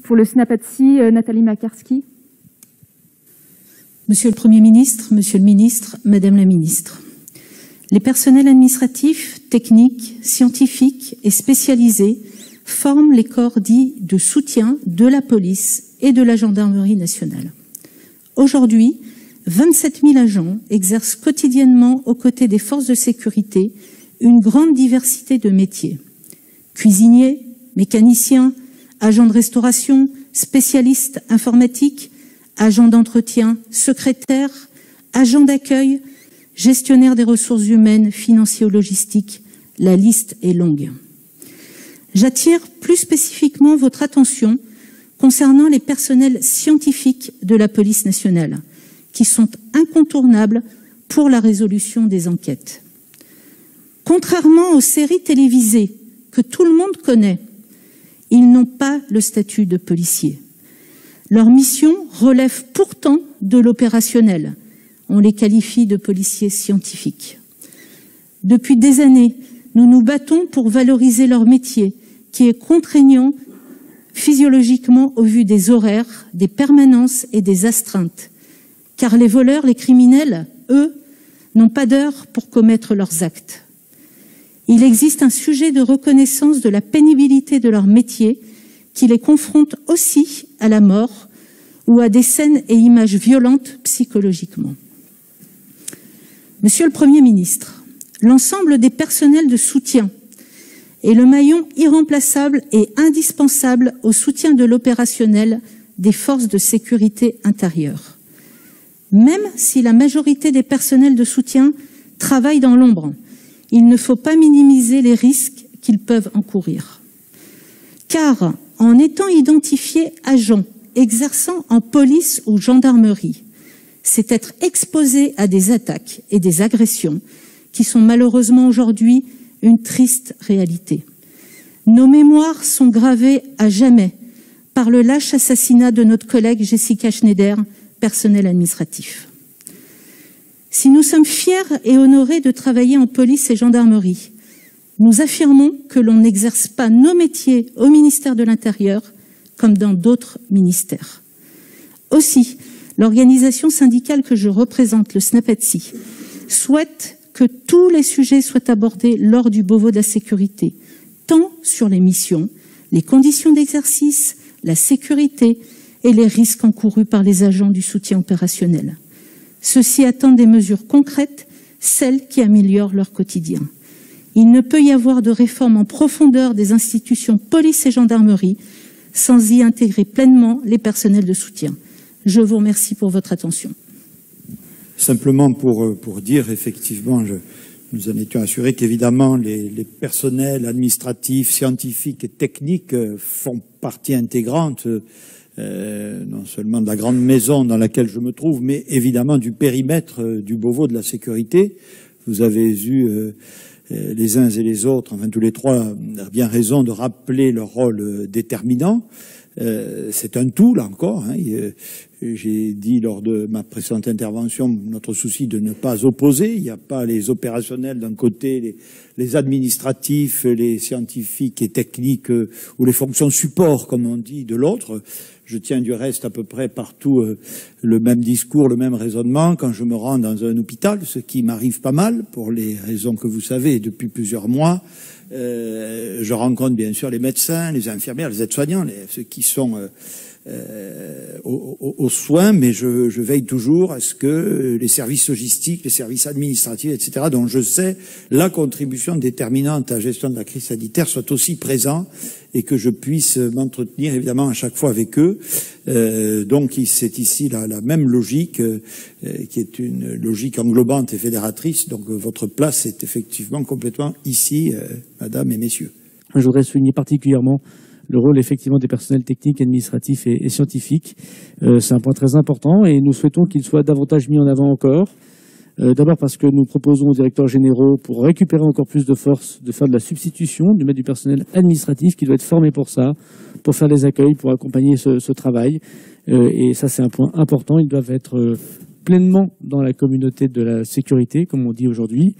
Pour le SNAPATSI, Nathalie Makarski. Monsieur le Premier ministre, Monsieur le Ministre, Madame la Ministre, les personnels administratifs, techniques, scientifiques et spécialisés forment les corps dits de soutien de la police et de la gendarmerie nationale. Aujourd'hui, 27 000 agents exercent quotidiennement aux côtés des forces de sécurité une grande diversité de métiers. Cuisiniers, mécaniciens, agents de restauration, spécialistes informatiques, agents d'entretien, secrétaires, agents d'accueil, gestionnaires des ressources humaines, financiers ou logistiques, la liste est longue. J'attire plus spécifiquement votre attention concernant les personnels scientifiques de la police nationale, qui sont incontournables pour la résolution des enquêtes. Contrairement aux séries télévisées que tout le monde connaît, ils n'ont pas le statut de policier. Leur mission relève pourtant de l'opérationnel. On les qualifie de policiers scientifiques. Depuis des années, nous nous battons pour valoriser leur métier, qui est contraignant physiologiquement au vu des horaires, des permanences et des astreintes. Car les voleurs, les criminels, eux, n'ont pas d'heure pour commettre leurs actes. Il existe un sujet de reconnaissance de la pénibilité de leur métier qui les confronte aussi à la mort ou à des scènes et images violentes psychologiquement. Monsieur le Premier ministre, l'ensemble des personnels de soutien est le maillon irremplaçable et indispensable au soutien de l'opérationnel des forces de sécurité intérieure. Même si la majorité des personnels de soutien travaillent dans l'ombre, il ne faut pas minimiser les risques qu'ils peuvent encourir. Car en étant identifiés agents exerçant en police ou gendarmerie, c'est être exposé à des attaques et des agressions qui sont malheureusement aujourd'hui une triste réalité. Nos mémoires sont gravées à jamais par le lâche assassinat de notre collègue Jessica Schneider, personnel administratif. Si nous sommes fiers et honorés de travailler en police et gendarmerie, nous affirmons que l'on n'exerce pas nos métiers au ministère de l'Intérieur comme dans d'autres ministères. Aussi, l'organisation syndicale que je représente, le SNAPATSI, souhaite que tous les sujets soient abordés lors du Beauvau de la sécurité, tant sur les missions, les conditions d'exercice, la sécurité et les risques encourus par les agents du soutien opérationnel. Ceux-ci attendent des mesures concrètes, celles qui améliorent leur quotidien. Il ne peut y avoir de réforme en profondeur des institutions police et gendarmerie sans y intégrer pleinement les personnels de soutien. Je vous remercie pour votre attention. Simplement pour dire, effectivement, nous en étions assurés qu'évidemment les personnels administratifs, scientifiques et techniques font partie intégrante non seulement de la grande maison dans laquelle je me trouve, mais évidemment du périmètre du Beauvau de la sécurité. Vous avez eu les uns et les autres, enfin tous les trois, bien raison de rappeler leur rôle déterminant. C'est un tout, là encore. J'ai dit lors de ma précédente intervention notre souci de ne pas opposer. Il n'y a pas les opérationnels d'un côté, les administratifs, les scientifiques et techniques ou les fonctions support, comme on dit, de l'autre. Je tiens du reste à peu près partout le même discours, le même raisonnement quand je me rends dans un hôpital, ce qui m'arrive pas mal pour les raisons que vous savez depuis plusieurs mois. Je rencontre bien sûr les médecins, les infirmières, les aides-soignants, ceux qui sont aux soins, mais je veille toujours à ce que les services logistiques, les services administratifs, etc., dont je sais la contribution déterminante à la gestion de la crise sanitaire, soient aussi présents et que je puisse m'entretenir évidemment à chaque fois avec eux. Donc c'est ici la même logique qui est une logique englobante et fédératrice. Donc votre place est effectivement complètement ici, madame et messieurs. Je voudrais souligner particulièrement le rôle effectivement des personnels techniques, administratifs et scientifiques. C'est un point très important et nous souhaitons qu'il soit davantage mis en avant encore. D'abord parce que nous proposons aux directeurs généraux, pour récupérer encore plus de force, de faire de la substitution, de mettre du personnel administratif qui doit être formé pour ça, pour faire les accueils, pour accompagner ce travail. Et ça, c'est un point important. Ils doivent être pleinement dans la communauté de la sécurité, comme on dit aujourd'hui.